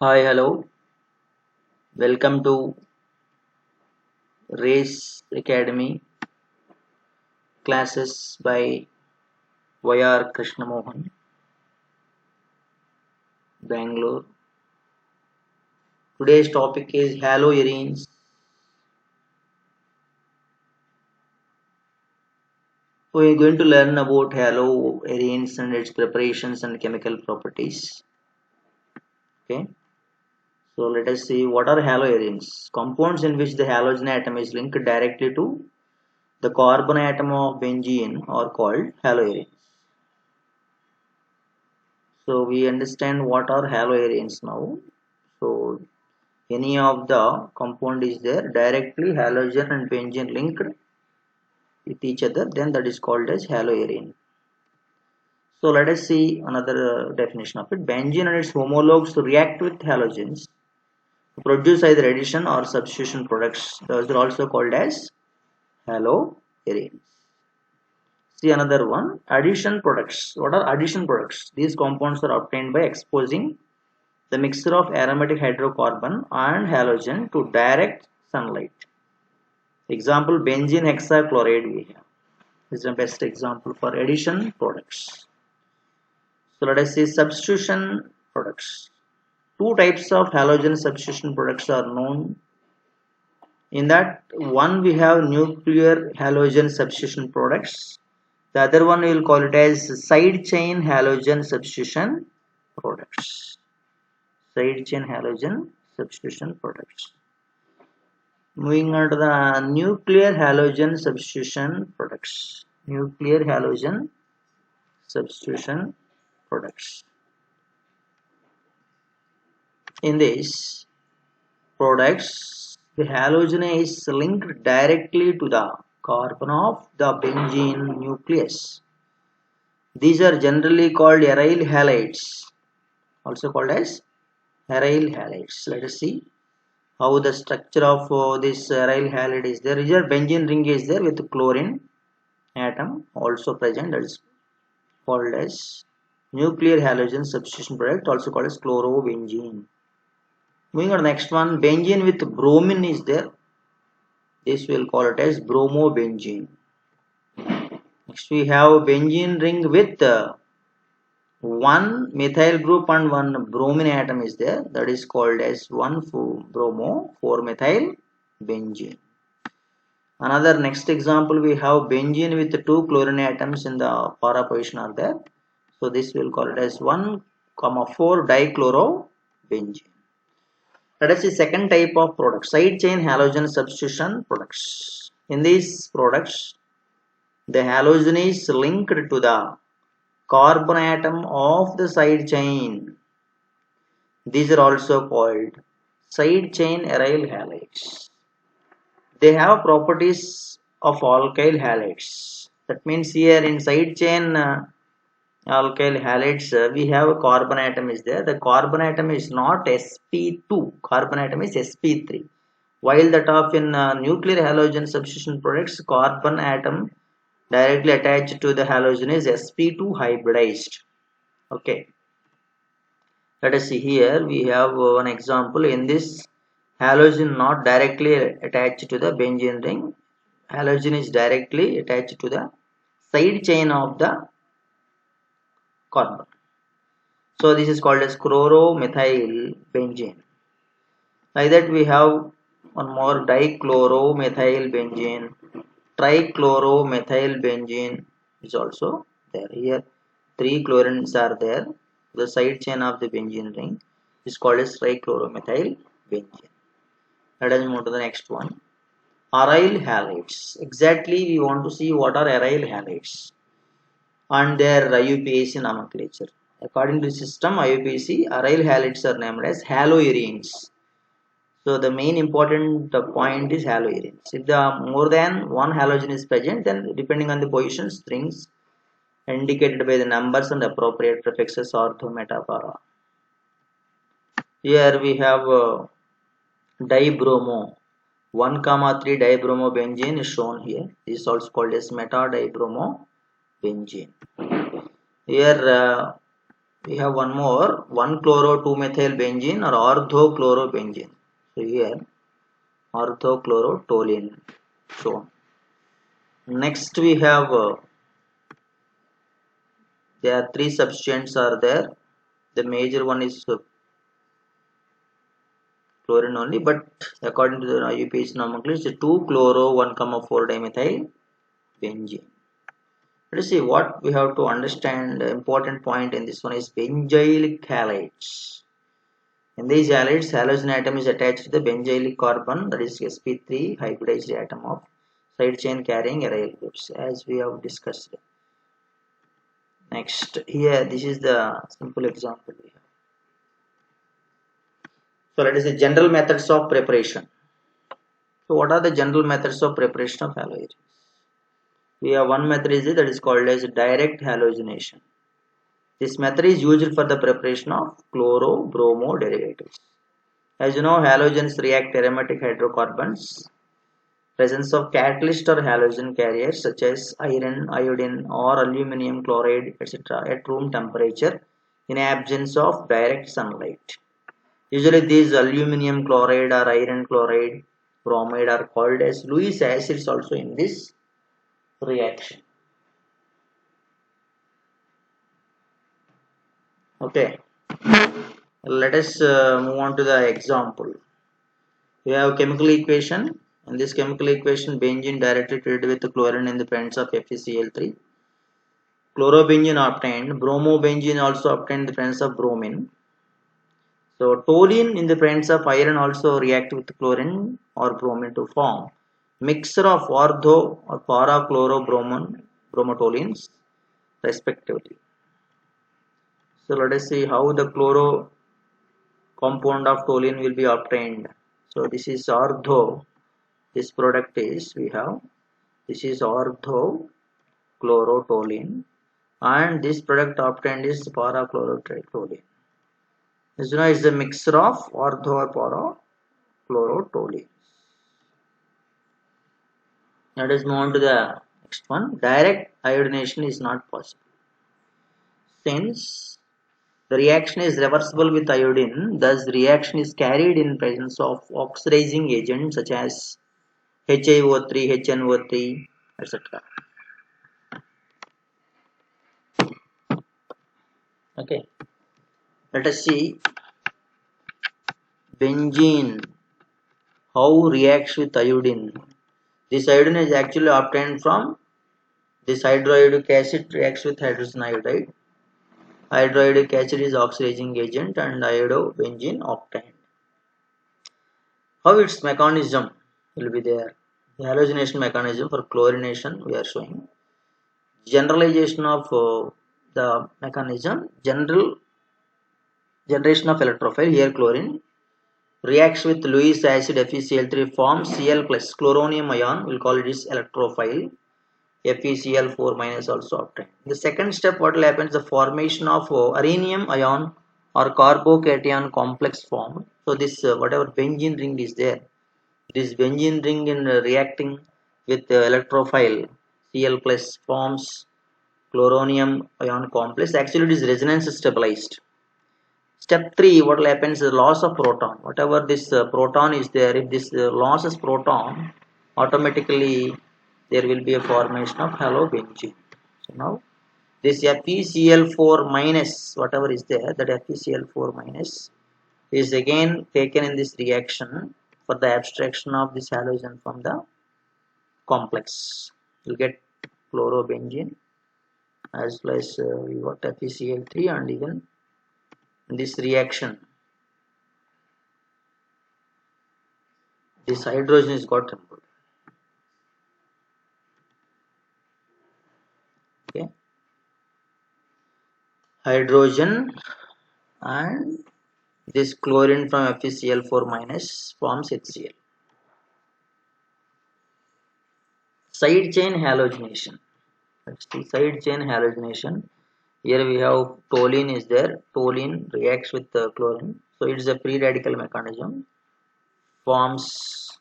Hi, hello. Welcome to Race Academy classes by Y.R. Krishnamohan, Bangalore. Today's topic is halogenes. We are going to learn about halogenes and its preparations and chemical properties. Okay. So let us see what are halogenes. Compounds in which the halogen atom is linked directly to the carbon atom of benzene are called halogenes. So we understand what are halogenes now. So any of the compound is there directly halogen and benzene linked with each other, then that is called as haloarene. So let us see another definition of it. Benzene and its homologues react with halogens to produce either addition or substitution products. Those are also called as haloarenes. See another one, addition products. What are addition products? These compounds are obtained by exposing the mixture of aromatic hydrocarbon and halogen to direct sunlight. Example, benzene hexachloride we have. This is the best example for addition products. So let us see substitution products. Two types of halogen substitution products are known. In that one we have nuclear halogen substitution products. The other one we will call it as side chain halogen substitution products. Side chain halogen substitution products. Moving on to the nuclear halogen substitution products. Nuclear halogen substitution products. In these products, the halogen is linked directly to the carbon of the benzene nucleus. These are generally called aryl halides, also called as aryl halides. Let us see how the structure of this aryl halide is there. Here benzene ring is there with chlorine atom also present, that is called as nuclear halogen substitution product, also called as chlorobenzene. Moving on to the next one, benzene with bromine is there. This we'll call it as bromobenzene. Next we have benzene ring with one methyl group and one bromine atom is there. That is called as 1,4-bromo 4-methyl benzene. Another next example we have benzene with two chlorine atoms in the para position are there. So this we'll call it as 1,4 dichlorobenzene. Let us see second type of product, side chain halogen substitution products. In these products, the halogen is linked to the carbon atom of the side chain. These are also called side chain aryl halides. They have properties of alkyl halides. That means here in side chain alkyl halides we have a carbon atom is there. The carbon atom is not sp2, carbon atom is sp3, while that of in nuclear halogen substitution products carbon atom directly attached to the halogen is sp2 hybridized. Okay, let us see here we have one example. In this halogen not directly attached to the benzene ring, halogen is directly attached to the side chain of the carbon. So this is called as chloromethyl benzene. Like that we have one more dichloromethyl benzene, trichloromethyl benzene is also there. Here three chlorines are there. The side chain of the benzene ring is called as trichloromethyl benzene. Let us move to the next one. Aryl halides. Exactly we want to see what are aryl halides and their IUPAC nomenclature. According to the system IUPAC, aryl halides are named as haloarenes. So the main important point is haloarenes. If the more than one halogen is present, then depending on the position, strings indicated by the numbers and appropriate prefixes ortho meta para. Here we have dibromo 1,3 dibromobenzene is shown here. This is also called as meta dibromobenzene. Here we have one more 1-chloro-2-methyl benzene or orthochlorobenzene. So here orthochlorotoluene shown. Next we have there are three substituents are there. The major one is chlorine only, but according to the IUPAC nomenclature, 2-chloro 1,4-dimethyl benzene. Let us see what we have to understand. The important point in this one is benzylic halides. In these halides, halogen atom is attached to the benzylic carbon, that is sp3 hybridized atom of side chain carrying aryl groups, as we have discussed. Next, here this is the simple example we have. So let us see general methods of preparation. So what are the general methods of preparation of halogens? We have one method is that is called as direct halogenation. This method is used for the preparation of chloro-bromo derivatives. As you know, halogens react aromatic hydrocarbons. Presence of catalyst or halogen carriers such as iron, iodine or aluminum chloride etc. at room temperature in absence of direct sunlight. Usually these aluminum chloride or iron chloride, bromide are called as Lewis acids also in this reaction. Okay, let us move on to the example. We have chemical equation. In this chemical equation, benzene directly treated with chlorine in the presence of FeCl3. Chlorobenzene obtained. Bromobenzene also obtained in the presence of bromine. So toluene in the presence of iron also react with chlorine or bromine to form mixture of ortho or para chlorobromotolenes respectively. So let us see how the chloro compound of toluene will be obtained. So this is ortho. This product is we have this is orthochlorotoluene and this product obtained is parachlorotoluene. As you know, it's a mixture of ortho or parachlorotoluene. Let us move on to the next one. Direct iodination is not possible. Since the reaction is reversible with iodine, thus the reaction is carried in presence of oxidizing agents such as HiO3, HNO3, etc. Okay, let us see benzene how reacts with iodine. This iodine is actually obtained from this hydroiodic acid reacts with hydrogen iodide. Hydroiodic acid is oxidizing agent and iodobenzene obtained. How its mechanism will be there? The halogenation mechanism for chlorination we are showing. Generalization of the mechanism. General generation of electrophile, here chlorine reacts with Lewis acid FeCl3 forms Cl plus chloronium ion, we'll call it is electrophile. FeCl4 minus also obtained. The second step, what will happen is the formation of arenium ion or carbocation complex form. So this whatever benzene ring is there, this benzene ring in reacting with electrophile Cl plus forms chloronium ion complex. Actually it is resonance stabilized. Step 3, what will happen is the loss of proton. Whatever this proton is there, if this losses proton, automatically there will be a formation of halobenzene. So now this FeCl4 minus, whatever is there, that FeCl4 minus is again taken in this reaction for the abstraction of this halogen from the complex. You get chlorobenzene as well as you got FeCl3 and even this reaction this hydrogen is got removed. Okay, hydrogen and this chlorine from FeCl4 minus forms HCl. Side chain halogenation. That's the side chain halogenation. Here we have toluene is there. Toluene reacts with the chlorine. So it is a free radical mechanism. Forms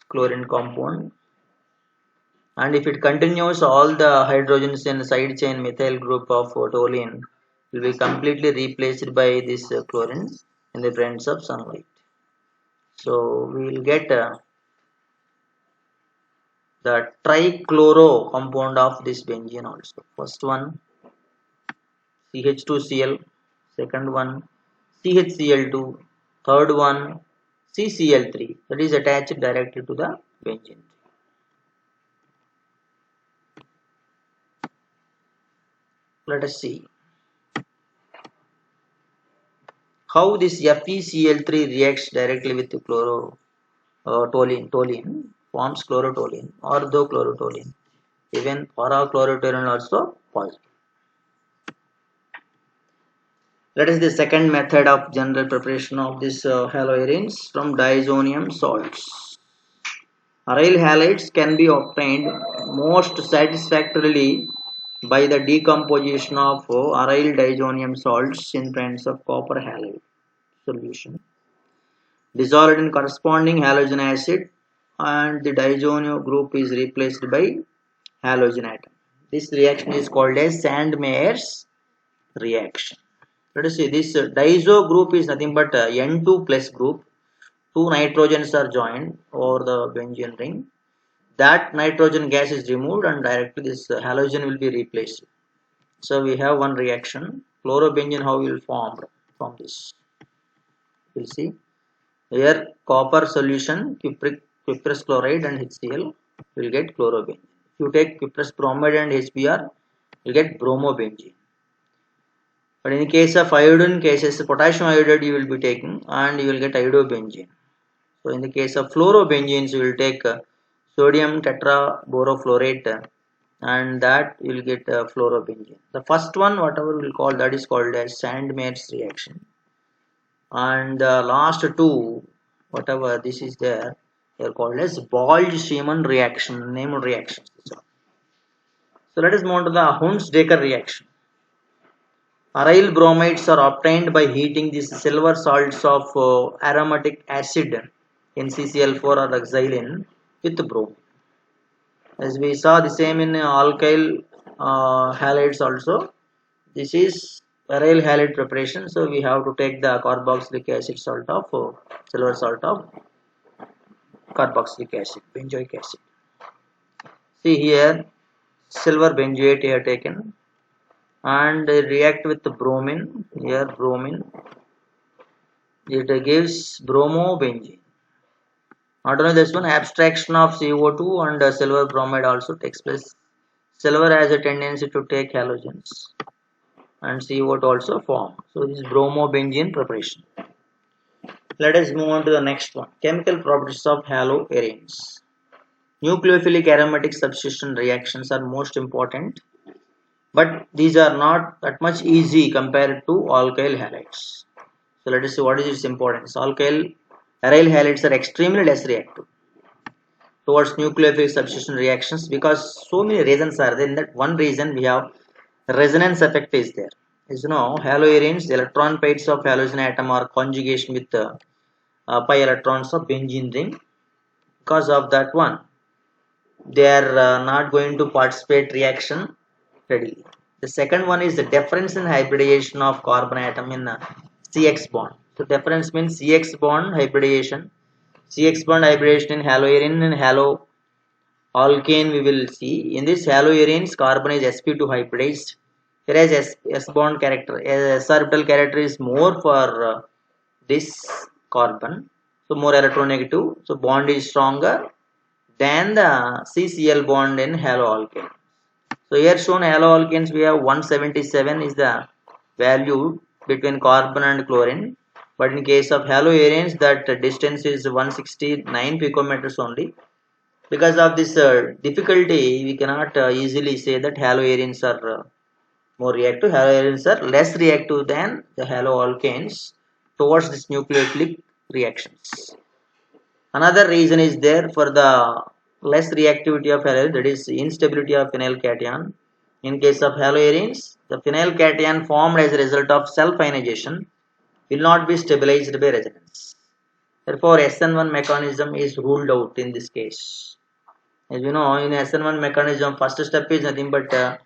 chlorine compound. And if it continues, all the hydrogens in side chain methyl group of toluene will be completely replaced by this chlorine in the presence of sunlight. So we will get the trichloro compound of this benzene also. First one CH2Cl, second one CHCl2, third one CCl3, that is attached directly to the benzene. Let us see how this FeCl3 reacts directly with the toluene forms chlorotoluene or chlorotoluene. Even para-chlorotoluene also positive. That is the second method of general preparation of this haloarenes from diazonium salts. Aryl halides can be obtained most satisfactorily by the decomposition of aryl diazonium salts in presence of copper halide solution dissolved in corresponding halogen acid, and the diazonium group is replaced by halogen atom. This reaction is called as Sandmeyer's reaction. Let us see, this diazo group is nothing but N2 plus group. Two nitrogens are joined over the benzene ring. That nitrogen gas is removed and directly this halogen will be replaced. So we have one reaction. Chlorobenzene how will form from this? We'll see. Here copper solution, cuprous chloride and HCl will get chlorobenzene. If you take cuprous bromide and HBr, you get bromobenzene. But in case of iodine cases, potassium iodide you will be taking and you will get iodobenzene. So in the case of fluorobenzenes, you will take sodium tetraborofluorate and that you will get fluorobenzene. The first one, whatever we will call, that is called as Sandmeyer's reaction. And the last two, whatever this is there, they are called as Bolte-Schiemann reaction, named reactions. So let us move on to the Hunds-Decker reaction. Aryl bromides are obtained by heating these silver salts of aromatic acid NCCl4 or xylene with bromine. As we saw the same in alkyl halides also. This is aryl halide preparation. So we have to take the carboxylic acid salt of silver salt of carboxylic acid, benzoic acid. See here, silver benzoate here taken and react with the bromine. Here bromine, it gives bromobenzene. Not only this one, abstraction of CO2 and silver bromide also takes place. Silver has a tendency to take halogens and CO2 also form. So this is bromobenzene preparation. Let us move on to the next one. Chemical properties of haloarenes. Nucleophilic aromatic substitution reactions are most important, but these are not that much easy compared to alkyl halides. So let us see what is its importance. Aryl halides are extremely less reactive towards nucleophilic substitution reactions because so many reasons are there. In that one reason we have resonance effect is there. As you know, haloarenes, the electron pairs of halogen atom are conjugation with pi electrons of benzene ring. Because of that one, they are not going to participate reaction readily. The second one is the difference in hybridization of carbon atom in CX bond. So difference means CX bond hybridization. CX bond hybridization in haloarene and haloalkane we will see. In this haloarenes, carbon is sp2 hybridized, whereas s bond character, s orbital character is more for this carbon. So more electronegative. So bond is stronger than the CCl bond in haloalkane. So here shown haloalkanes we have 177 is the value between carbon and chlorine. But in case of haloarenes, that distance is 169 picometers only. Because of this difficulty, we cannot easily say that haloarenes are more reactive. Haloarenes are less reactive than the haloalkanes towards this nucleophilic reactions. Another reason is there for the less reactivity of halogen, that is instability of phenyl cation. In case of haloarenes, the phenyl cation formed as a result of self-ionization will not be stabilized by resonance. Therefore, SN1 mechanism is ruled out in this case. As you know, in SN1 mechanism, first step is nothing but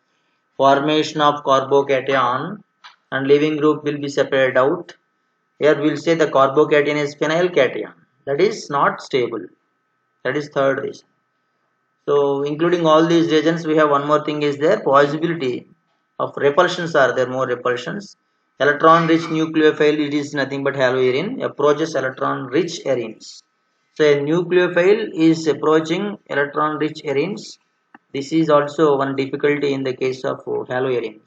formation of carbocation and leaving group will be separated out. Here we will say the carbocation is phenyl cation. That is not stable. That is third reason. So including all these reasons, we have one more thing is there, possibility of repulsions are there, more repulsions. Electron rich nucleophile, it is nothing but haloarine, approaches electron rich arenes. So a nucleophile is approaching electron rich arenes. This is also one difficulty in the case of haloarines.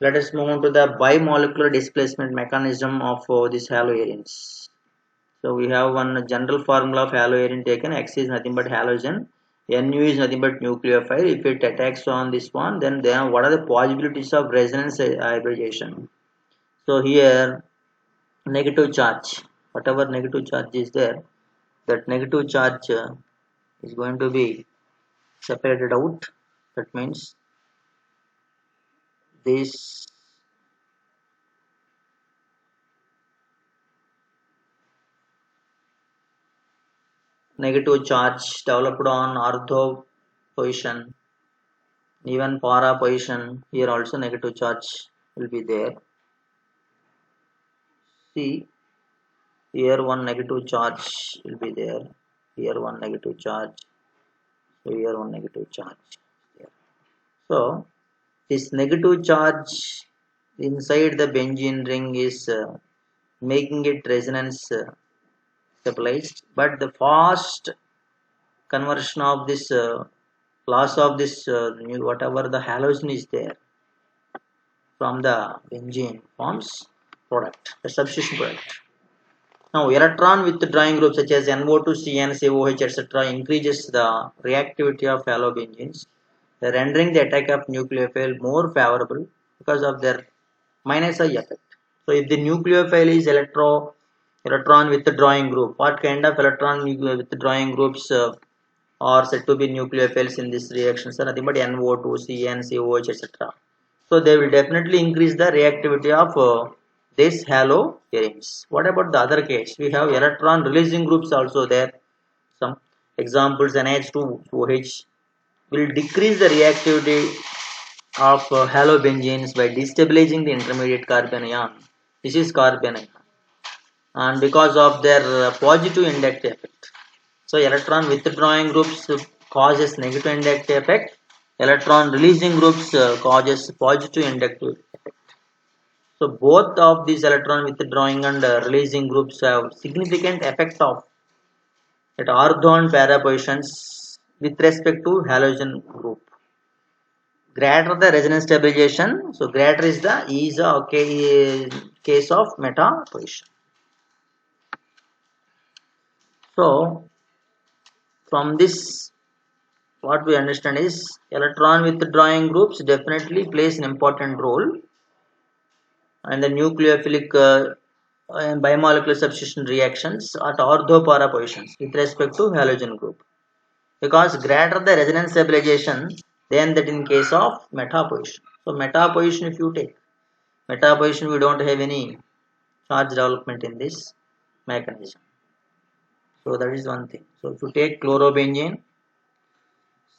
Let us move on to the bimolecular displacement mechanism of these haloarenes. So we have one general formula of haloarine taken. X is nothing but halogen. Nu is nothing but nucleophile. If it attacks on this one, then what are the possibilities of resonance hybridization? So here negative charge, whatever negative charge is there, that negative charge is going to be separated out. That means this negative charge developed on ortho position, even para position, here also negative charge will be there. See, here one negative charge will be there, here one negative charge, so here one negative charge. So this negative charge inside the benzene ring is making it resonance stabilized, but the fast conversion of this loss of this whatever the halogen is there from the benzene forms product, the substitution product. Now electron withdrawing groups such as NO2, CN, COH, etc. increases the reactivity of halobenzenes, rendering the attack of nucleophile more favorable because of their minus I effect. So if the nucleophile is electron withdrawing group, what kind of electron withdrawing groups are said to be nucleophiles in this reaction? So nothing but NO2, CN, COH, etc. So they will definitely increase the reactivity of this haloarenes. What about the other case? We have electron releasing groups also there. Some examples, NH2OH will decrease the reactivity of halobenzenes by destabilizing the intermediate carbon ion. This is carbon ion, and because of their positive inductive effect. So electron withdrawing groups causes negative inductive effect. Electron releasing groups causes positive inductive effect. So both of these electron withdrawing and releasing groups have significant effect of at ortho and para positions with respect to halogen group. Greater the resonance stabilization, so greater is the case of meta position. So from this, what we understand is electron withdrawing groups definitely plays an important role, and the nucleophilic and bimolecular substitution reactions at ortho para positions with respect to halogen group, because greater the resonance stabilization than that in case of meta position. So meta position, if you take meta position, we don't have any charge development in this mechanism. So that is one thing. So if you take chlorobenzene,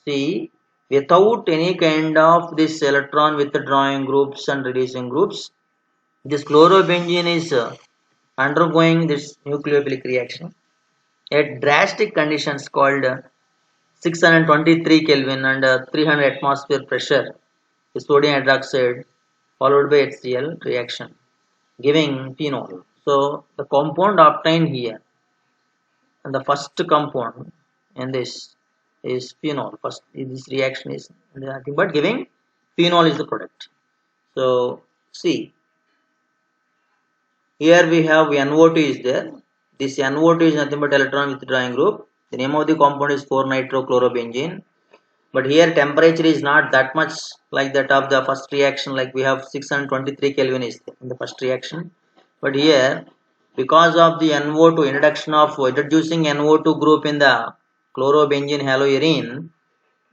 see, without any kind of this electron withdrawing groups and releasing groups, this chlorobenzene is undergoing this nucleophilic reaction at drastic conditions called 623 Kelvin and 300 atmosphere pressure. The sodium hydroxide followed by HCl reaction giving phenol. So the compound obtained here, and the first compound in this is phenol. First this reaction is nothing but giving phenol is the product. So see, here we have NO2 is there. This NO2 is nothing but electron withdrawing group. The name of the compound is 4-nitrochlorobenzene. But here temperature is not that much like that of the first reaction, like we have 623 Kelvin is in the first reaction. But here, because of the NO2 introducing NO2 group in the chlorobenzene haloarine,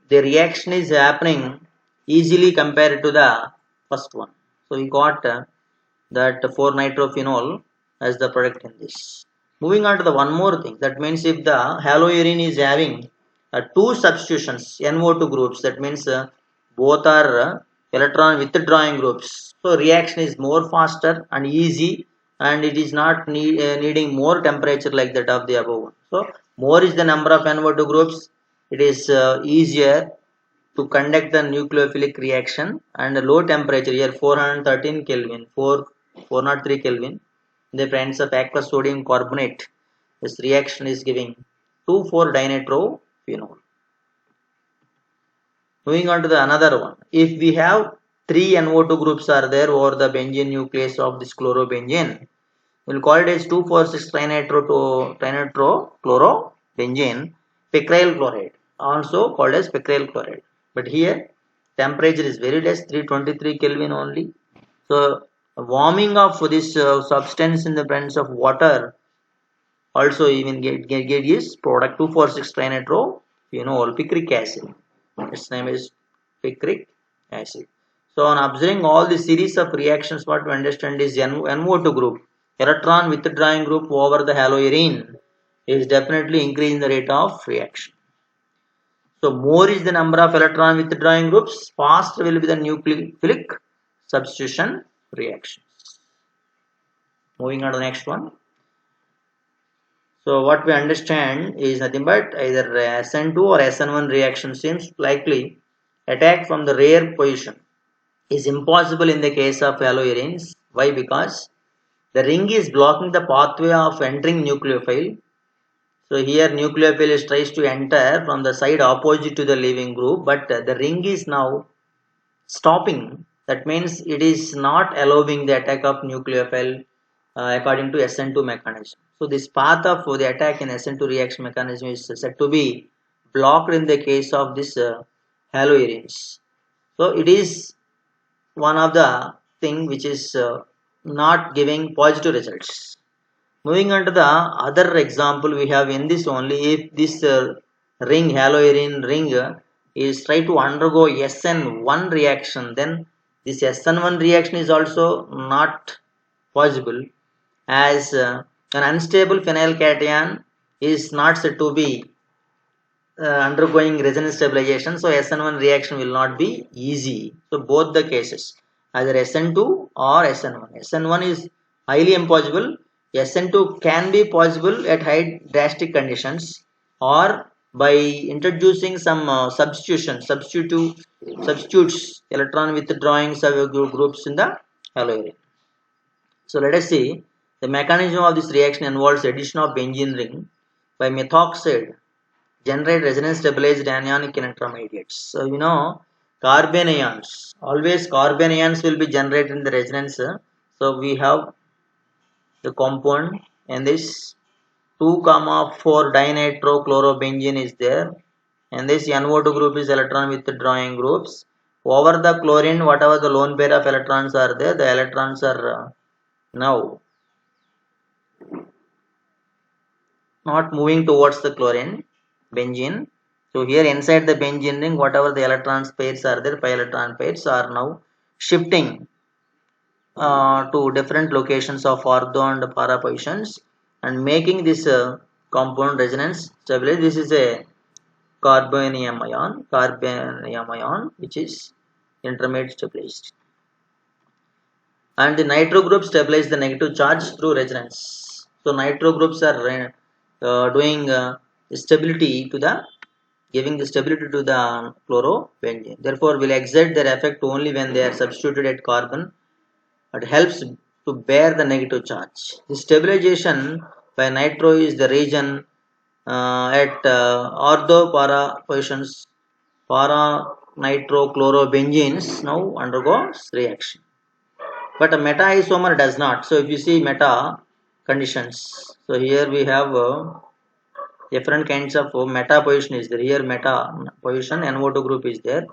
the reaction is happening easily compared to the first one. So we got that 4-nitrophenol as the product in this. Moving on to the one more thing, that means if the haloarine is having two substitutions NO2 groups, that means both are electron withdrawing groups. So reaction is more faster and easy, and it is not needing more temperature like that of the above one. So more is the number of NO2 groups, it is easier to conduct the nucleophilic reaction, and low temperature here 413 Kelvin, 403 Kelvin, in the presence of aqueous sodium carbonate, this reaction is giving 2,4-dinitrophenol. Moving on to the another one. If we have three NO2 groups are there over the benzene nucleus of this chlorobenzene, we will call it as 2,4,6-trinitrochlorobenzene picryl chloride, also called as picryl chloride. But here temperature is very less, 323 Kelvin only. So warming of this substance in the presence of water also even get is product 2,4,6-trinitrophenol picric acid. Its name is picric acid. So on observing all the series of reactions, what we understand is NO2 group, electron withdrawing group over the haloarine is definitely increasing the rate of reaction. So more is the number of electron withdrawing groups, faster will be the nucleophilic substitution reactions. Moving on to the next one. So what we understand is nothing but either SN2 or SN1 reaction seems likely attack from the rare position is impossible in the case of haloarenes. Why? Because the ring is blocking the pathway of entering nucleophile. So here nucleophile tries to enter from the side opposite to the leaving group, but the ring is now stopping. That means it is not allowing the attack of nucleophile according to SN2 mechanism. So this path of the attack in SN2 reaction mechanism is said to be blocked in the case of this haloarenes. So it is one of the thing which is not giving positive results. Moving on to the other example we have in this only, if this ring haloarene ring is try to undergo SN1 reaction, then this SN1 reaction is also not possible, as an unstable phenylcation is not said to be undergoing resonance stabilization, so SN1 reaction will not be easy. So both the cases, either SN2 or SN1. SN1 is highly impossible. SN2 can be possible at high drastic conditions, or by introducing some substitutes electron withdrawing groups in the haloarene. So let us see, the mechanism of this reaction involves addition of benzene ring by methoxide generate resonance stabilized anionic intermediates. So you know, carbon ions, always carbon ions will be generated in the resonance. So we have the compound, and this 2,4-dinitrochlorobenzene is there, and this NO2 group is electron withdrawing groups. Over the chlorine, whatever the lone pair of electrons are there, the electrons are now not moving towards the chlorine, benzene. So here inside the benzene ring, whatever the electrons pairs are there, pi electron pairs are now shifting to different locations of ortho and para positions and making this compound resonance stabilized. This is a carbonium ion which is intermediate stabilized. And the nitro group stabilize the negative charge through resonance. So nitro groups are doing stability to the giving the stability to the chlorobenzene. Therefore, will exert their effect only when they are substituted at carbon. It helps to bear the negative charge. The stabilization by nitro is the region at ortho para positions. Para nitrochlorobenzenes now undergoes reaction, but a meta isomer does not. So if you see meta conditions, so here we have different kinds of meta position is there. Here meta position NO2 group is there.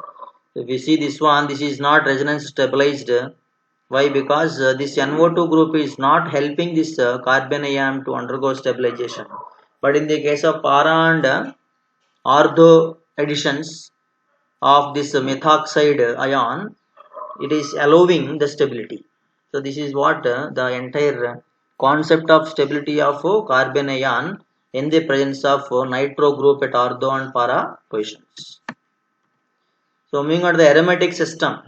If we see this one, this is not resonance stabilized. Why? Because this NO2 group is not helping this carbon ion to undergo stabilization. But in the case of para and ortho additions of this methoxide ion, it is allowing the stability. So this is what the entire concept of stability of carbon ion in the presence of nitro group at ortho and para positions. So moving on to the aromatic system.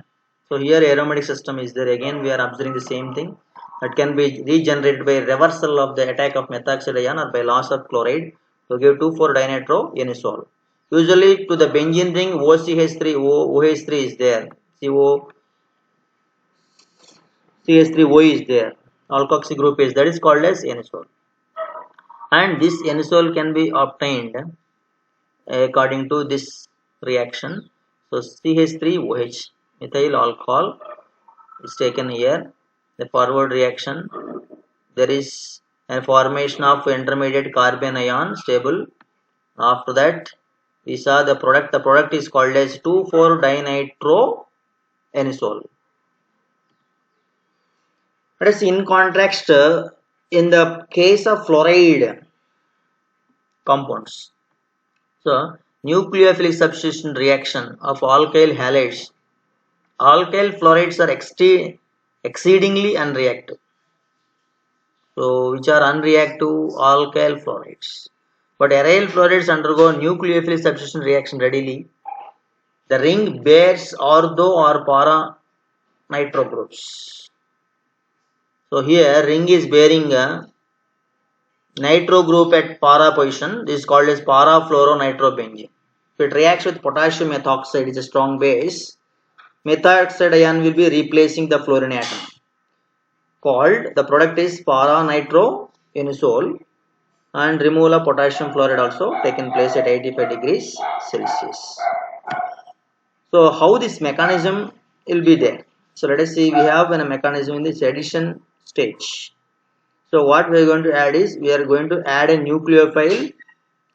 So here aromatic system is there. Again we are observing the same thing. That can be regenerated by reversal of the attack of methoxide ion or by loss of chloride to give 2,4-dinitroanisole. Usually to the benzene ring OCH3 OH3 is there. CO CH3O is there. Alkoxy group is that is called as anisole. And this anisole can be obtained according to this reaction. So CH3OH methyl alcohol is taken here. The forward reaction, there is a formation of intermediate carbon ion stable. After that we saw the product. The product is called as 2,4-dinitroanisole. Let us see in contrast in the case of fluoride compounds. So nucleophilic substitution reaction of alkyl halides. Alkyl fluorides are exceedingly unreactive. So which are unreactive alkyl fluorides. But aryl fluorides undergo nucleophilic substitution reaction readily. The ring bears ortho or para nitro groups. So here ring is bearing a nitro group at para position. This is called as para-fluoronitrobenzene. If it reacts with potassium methoxide, it's a strong base. Methoxide ion will be replacing the fluorine atom. Called the product is para-nitroanisole, and removal of potassium fluoride also taken place at 85 degrees Celsius. So how this mechanism will be there? So let us see, we have a mechanism in this addition stage. So what we are going to add is, we are going to add a nucleophile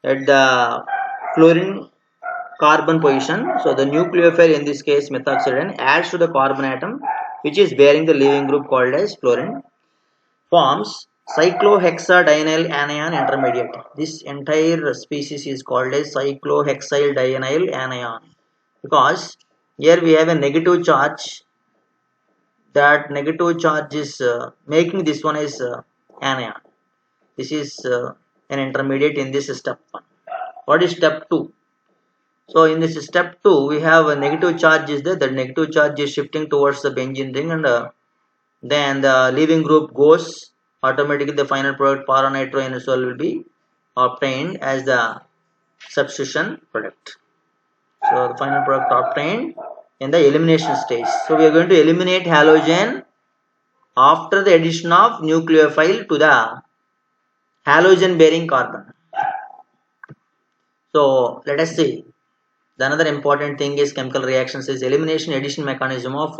at the fluorine carbon position. So the nucleophile, in this case methoxide, adds to the carbon atom which is bearing the leaving group called as fluorine, forms cyclohexadienal anion intermediate. This entire species is called as cyclohexadienal anion because here we have a negative charge. That negative charge is making this one is anion. This is an intermediate in this step 1. What is step 2? So in this step 2 we have a negative charge is there. The negative charge is shifting towards the benzene ring, and then the leaving group goes. Automatically the final product para-nitroanisole will be obtained as the substitution product. So the final product obtained in the elimination stage. So we are going to eliminate halogen after the addition of nucleophile to the halogen bearing carbon. So let us see. The another important thing is chemical reactions is elimination addition mechanism of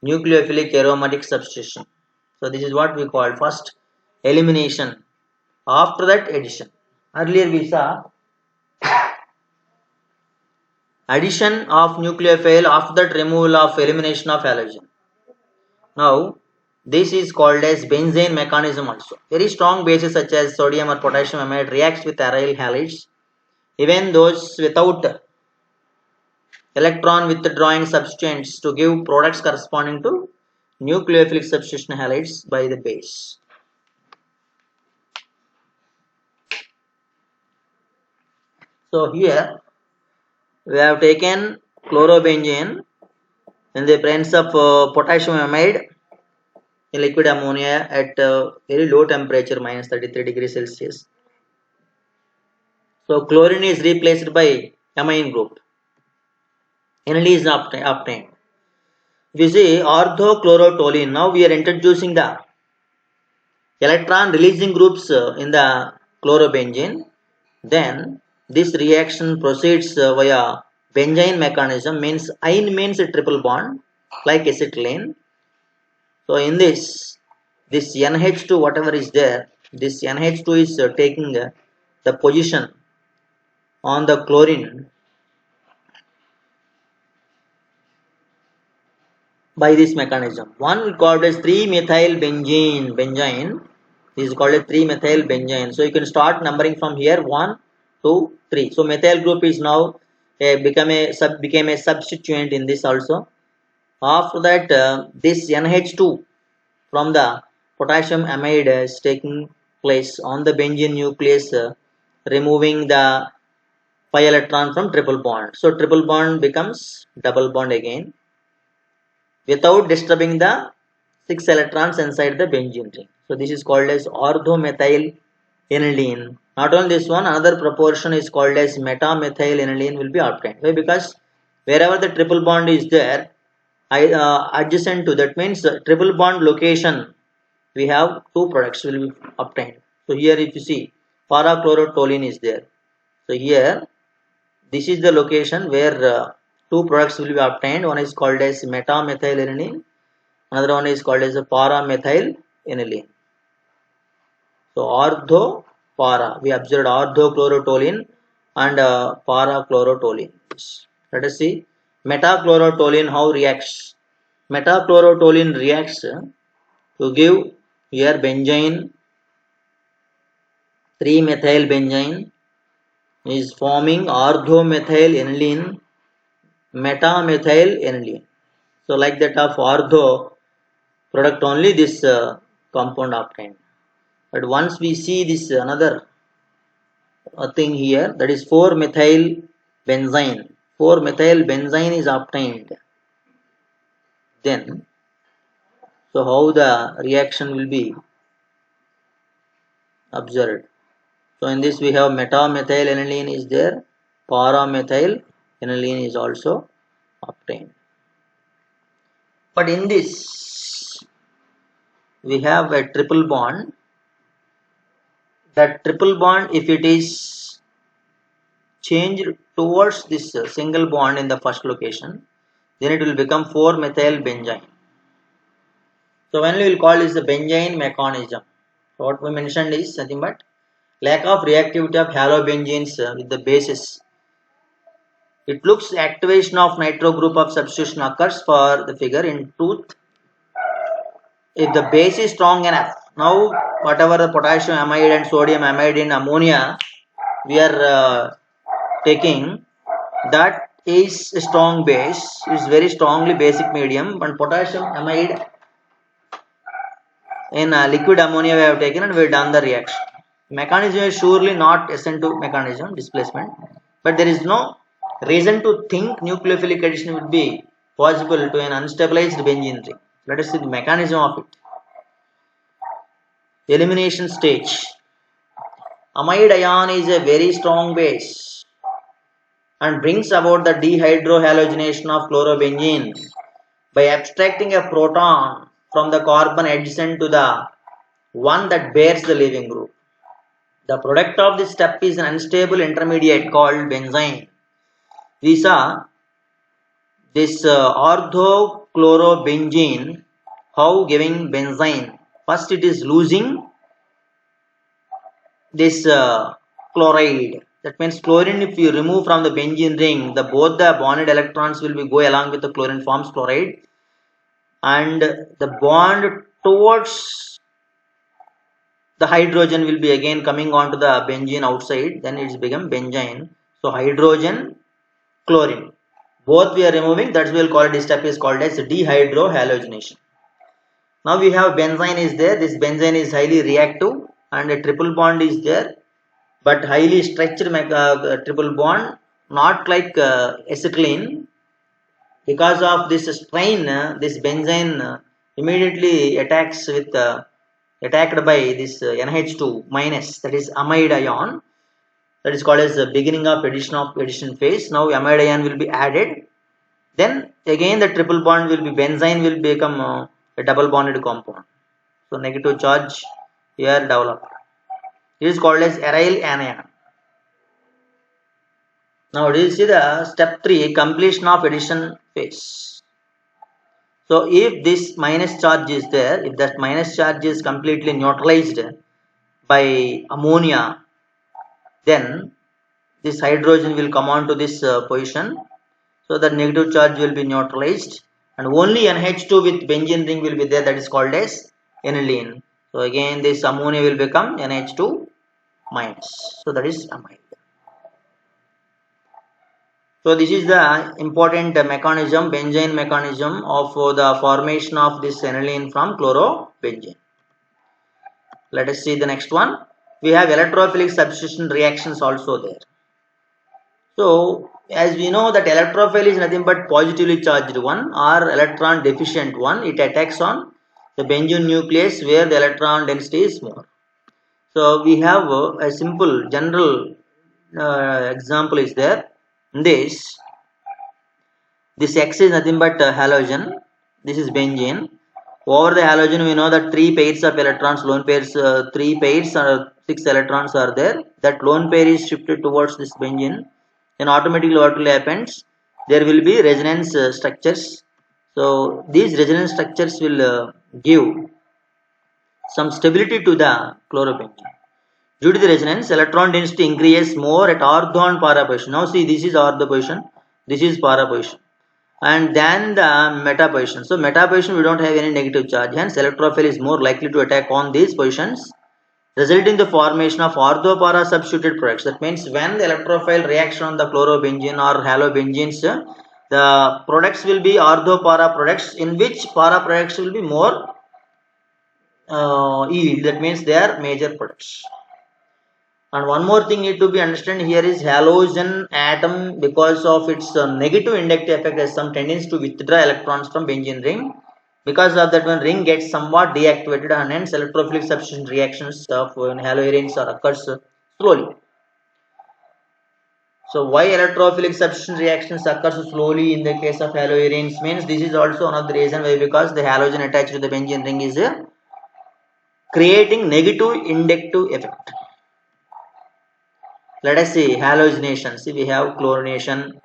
nucleophilic aromatic substitution. So this is what we call first elimination, after that addition. Earlier we saw addition of nucleophile, after that removal of elimination of halogen. Now this is called as benzene mechanism also. Very strong bases such as sodium or potassium amide reacts with aryl halides. Even those without electron withdrawing substituents to give products corresponding to nucleophilic substitution halides by the base. So here we have taken chlorobenzene in the presence of potassium amide in liquid ammonia at very low temperature, minus 33 degrees Celsius. So chlorine is replaced by amine group. NAD is obtained. We see orthochlorotoluene. Now we are introducing the electron releasing groups in the chlorobenzene. Then this reaction proceeds via benzene mechanism, means ine means a triple bond like acetylene. So in this NH2 whatever is there, this NH2 is taking the position on the chlorine by this mechanism. One we called as 3-methyl benzene. This is called as 3-methyl benzene. So you can start numbering from here 1, 2, 3. So methyl group is now became a substituent in this also. After that this NH2 from the potassium amide is taking place on the benzene nucleus, removing the pi electron from triple bond. So triple bond becomes double bond again. without disturbing the 6 electrons inside the benzene ring. So this is called as orthomethyl aniline. Not only this one, another proportion is called as metamethyl aniline will be obtained. Why? Because wherever the triple bond is there, adjacent to that means triple bond location, we have two products will be obtained. So here if you see parachlorotoluene is there. So here this is the location where two products will be obtained. One is called as metamethyl aniline, another one is called as a paramethyl aniline. So ortho para, we observed orthochlorotoluene and parachlorotoluene. Let us see metachlorotoluene how reacts. Metachlorotoluene reacts to give here benzene, 3-methyl benzene is forming orthomethyl aniline, metamethyl aniline. So like that of ortho product only this compound obtained. But once we see this another thing here, that is 4-methyl benzene. 4-methyl benzene is obtained. Then, so how the reaction will be observed. So in this we have metamethyl aniline is there, paramethyl aniline is also obtained. But in this we have a triple bond. That triple bond, if it is changed towards this single bond in the first location, then it will become 4-methyl benzene. So when we will call this the benzene mechanism. So what we mentioned is nothing but lack of reactivity of halobenzenes with the bases. It looks activation of nitro group of substitution occurs for the figure in truth if the base is strong enough. Now whatever the potassium amide and sodium amide in ammonia we are taking, that is a strong base, is very strongly basic medium, and potassium amide in liquid ammonia we have taken and we have done the reaction. Mechanism is surely not SN2 mechanism, displacement, but there is no reason to think nucleophilic addition would be possible to an unstabilized benzene ring. Let us see the mechanism of it. Elimination stage. Amide ion is a very strong base and brings about the dehydrohalogenation of chlorobenzene by abstracting a proton from the carbon adjacent to the one that bears the leaving group. The product of this step is an unstable intermediate called benzene. We saw this orthochlorobenzene, how giving benzene. First it is losing this chloride. That means chlorine, if you remove from the benzene ring, both the bonded electrons will be go along with the chlorine forms chloride, and the bond towards the hydrogen will be again coming onto the benzene outside, then it's become benzene. So hydrogen, chlorine, both we are removing, that's we will call it, this step is called as dehydrohalogenation. Now we have benzene is there, this benzene is highly reactive and a triple bond is there, but highly stretched triple bond, not like acetylene. Because of this strain, this benzene immediately attacks with attacked by this NH2 minus, that is amide ion, that is called as the beginning of addition phase. Now amide ion will be added, then again the triple bond will be benzene will become a double bonded compound. So negative charge here developed. It is called as aryl anion. Now we will see the step 3, completion of addition phase. So if this minus charge is there, if that minus charge is completely neutralized by ammonia, then this hydrogen will come on to this position. So the negative charge will be neutralized and only NH2 with benzene ring will be there, that is called as aniline. So again this ammonia will become NH2 minus. So that is amide. So this is the important mechanism, benzene mechanism of the formation of this aniline from chlorobenzene. Let us see the next one. We have electrophilic substitution reactions also there. So as we know that electrophile is nothing but positively charged one or electron deficient one. It attacks on the benzene nucleus where the electron density is more. So we have a simple general example is there. In this X is nothing but halogen. This is benzene. Over the halogen, we know that three pairs of electrons, lone pairs, three pairs or six electrons are there. That lone pair is shifted towards this benzene. Then automatically what will happens? There will be resonance structures. So these resonance structures will give some stability to the chlorobenzene. Due to the resonance, electron density increases more at ortho and para position. Now see, this is ortho position, this is para position, and then the meta position. So meta position we don't have any negative charge. Hence, electrophile is more likely to attack on these positions, resulting in the formation of ortho-para substituted products. That means when the electrophile reaction on the chlorobenzene or halobenzenes, the products will be ortho-para products, in which para products will be more yield. That means they are major products. And one more thing need to be understood here is halogen atom, because of its negative inductive effect, has some tendency to withdraw electrons from benzene ring. Because of that, one ring gets somewhat deactivated, and hence electrophilic substitution reactions of haloarenes occurs slowly. So why electrophilic substitution reactions occurs slowly in the case of haloarenes means this is also one of the reason why, because the halogen attached to the benzene ring is creating negative inductive effect. Let us see halogenation. See, we have chlorination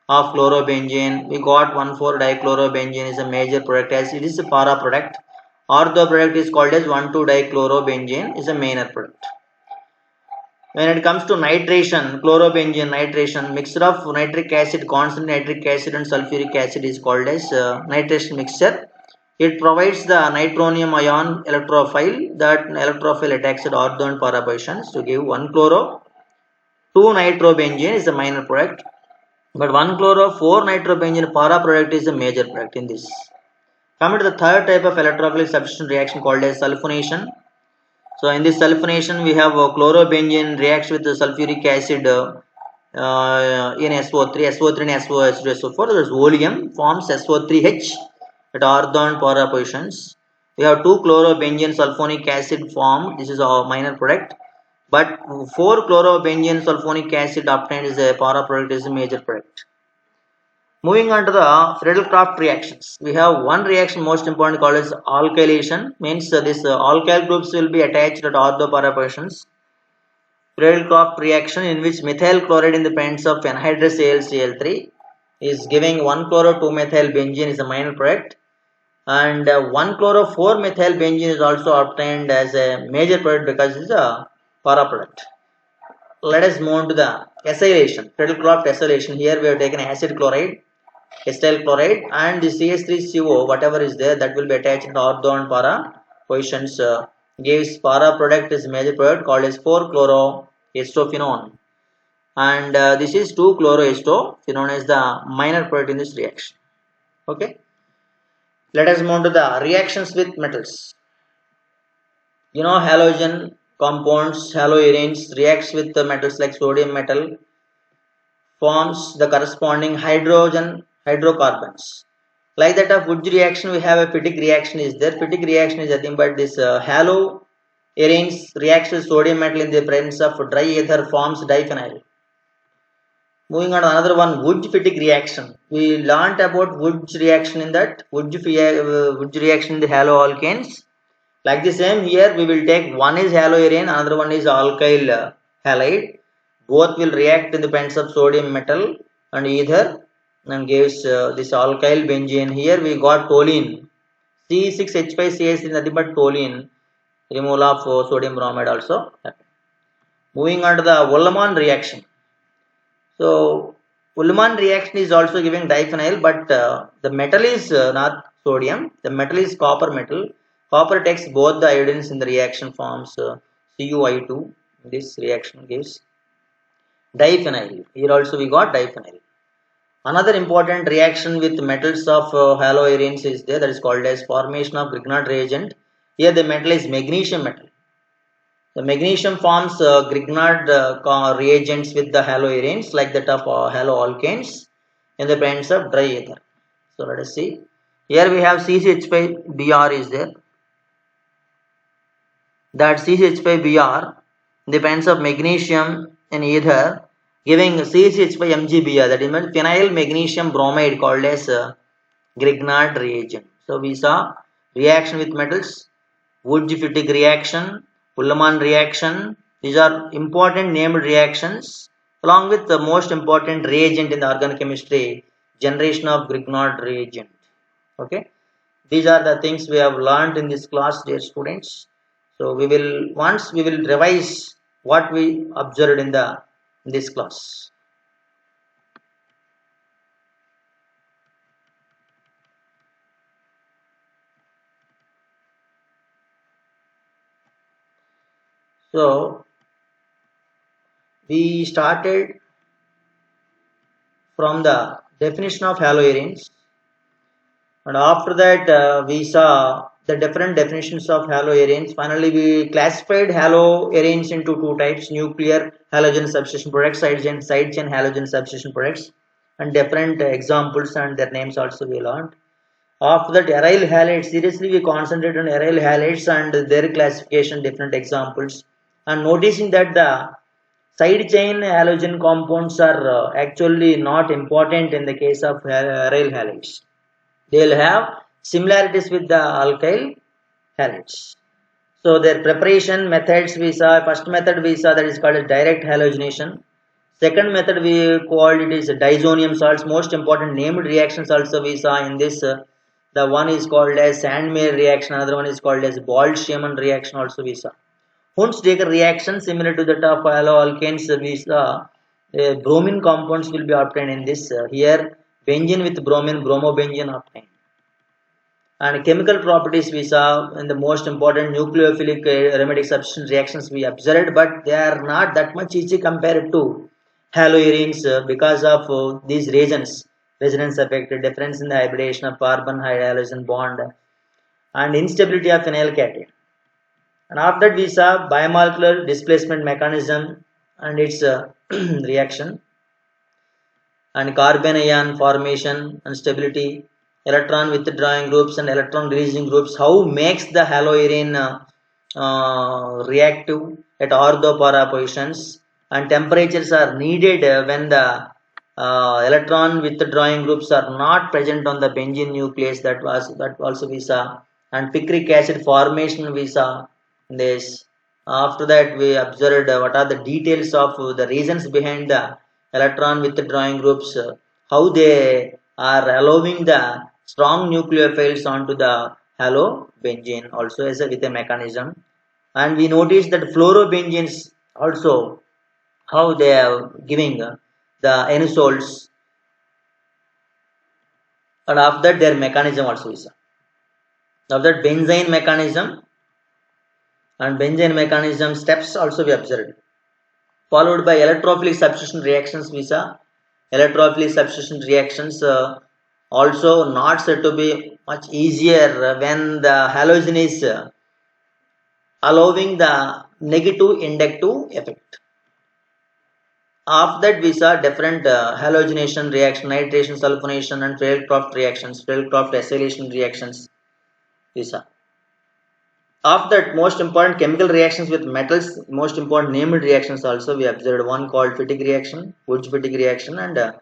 of chlorobenzene. We got 1,4-dichlorobenzene is a major product, as it is a para product. Ortho product is called as 1,2-dichlorobenzene is a minor product. When it comes to nitration, chlorobenzene nitration, mixture of nitric acid, constant nitric acid and sulfuric acid is called as nitration mixture. It provides the nitronium ion electrophile. That electrophile attacks at ortho and para positions to give 1-chloro. 2-nitrobenzene is a minor product, but 1-chloro 4-nitrobenzene para product is a major product in this. Coming to the third type of electrophilic substitution reaction called as sulfonation. So in this sulfonation, we have chlorobenzene reacts with the sulfuric acid in SO3, SO3 and SO4. There is oleum forms SO3H at ortho and para positions. We have 2-chlorobenzene sulfonic acid formed. This is a minor product. But 4-chlorobenzene sulfonic acid obtained is a para product, is a major product. Moving on to the Friedel-Crafts reactions. We have one reaction most important called as alkylation. Means this alkyl groups will be attached at ortho para positions. Friedel-Crafts reaction in which methyl chloride in the presence of anhydrous AlCl3 is giving 1-chloro-2-methyl benzene is a minor product. And 1-chloro-4-methyl benzene is also obtained as a major product because it is a para product. Let us move on to the acylation. Friedel-Crafts acylation. Here we have taken acid chloride, acetyl chloride, and the CH3CO, whatever is there, that will be attached to ortho and para positions. Gives para product is major product called as 4-chloroacetophenone, and this is 2-chloroacetophenone is the minor product in this reaction. Okay. Let us move on to the reactions with metals. You know, halogen compounds, haloarenes reacts with the metals like sodium metal, forms the corresponding hydrocarbons. Like that of Wurtz reaction, we have a Fittig reaction is there. Fittig reaction is nothing but this haloarenes reacts with sodium metal in the presence of dry ether, forms diphenyl. Moving on to another one, Wurtz-Fittig reaction. We learnt about Wurtz reaction in that Wurtz reaction in the haloalkanes. Like the same here, we will take one is haloarene, another one is alkyl halide. Both will react in the presence of sodium metal and ether and gives this alkyl benzene. Here we got toluene. C6H5CH is nothing but toluene. Removal of sodium bromide also happen. Moving on to the Ullmann reaction. So Ullmann reaction is also giving diphenyl, but the metal is not sodium. The metal is copper metal. Copper takes both the iodines in the reaction, forms CuI2. This reaction gives diphenyl. Here also we got diphenyl. Another important reaction with metals of haloarenes is there, that is called as formation of Grignard reagent. Here the metal is magnesium metal. The magnesium forms Grignard reagents with the haloarenes like that of haloalkanes in the presence of dry ether. So let us see. Here we have CCH5Br is there. That CCH5Br in the presence of magnesium in ether giving CCH5MgBr, that is phenyl magnesium bromide called as Grignard reagent. So we saw reaction with metals, Wurtz-Fittig reaction, Ullmann reaction. These are important named reactions along with the most important reagent in the organic chemistry, generation of Grignard reagent. Okay, these are the things we have learned in this class, dear students. So we will revise what we observed in this class. So we started from the definition of haloarenes, and after that we saw the different definitions of haloarenes. Finally we classified haloarenes into two types: nuclear halogen substitution products, side chain halogen substitution products, and different examples and their names also we learned. After that, aryl halides, seriously we concentrate on aryl halides and their classification, different examples, and noticing that the side chain halogen compounds are actually not important in the case of aryl halides. They will have similarities with the alkyl halides. So their preparation methods we saw. First method we saw, that is called as direct halogenation. Second method we called it is diazonium salts. Most important named reactions also we saw in this. The one is called as Sandmeyer reaction. Another one is called as Bold-Schiemann reaction also we saw. Hundt-Steger reaction similar to that of haloalkanes we saw. Bromine compounds will be obtained in this. Here benzene with bromine, bromobenzene obtained. And chemical properties we saw in the most important nucleophilic aromatic substitution reactions we observed, but they are not that much easy compared to haloarenes because of these reasons: resonance effect, difference in the hybridization of carbon halogen bond, and instability of phenyl cation. And after that we saw biomolecular displacement mechanism and its reaction, and carbon ion formation and stability, electron withdrawing groups and electron releasing groups, how makes the haloarene reactive at ortho para positions, and temperatures are needed when the electron withdrawing groups are not present on the benzene nucleus. That also we saw, and picric acid formation we saw in this. After that we observed what are the details of the reasons behind the electron withdrawing groups, how they are allowing the strong nucleophiles onto the halobenzene also as with a mechanism. And we notice that fluorobenzenes also, how they are giving the aerosols, and after that their mechanism also is. After that benzene mechanism and benzene mechanism steps also we observed, followed by electrophilic substitution reactions we saw. Electrophilic substitution reactions also not said to be much easier when the halogen is allowing the negative inductive effect. After that we saw different halogenation reaction, nitration, sulfonation, and Fredel-Crafts reactions, Fredel-Crafts acylation reactions we saw. After that, most important chemical reactions with metals, most important named reactions also we observed. One called Fittig reaction, Wurtz-Fittig reaction, and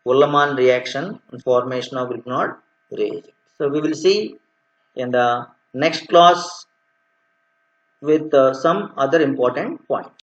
Ullmann reaction and formation of Grignard reagent. So we will see in the next class with some other important points.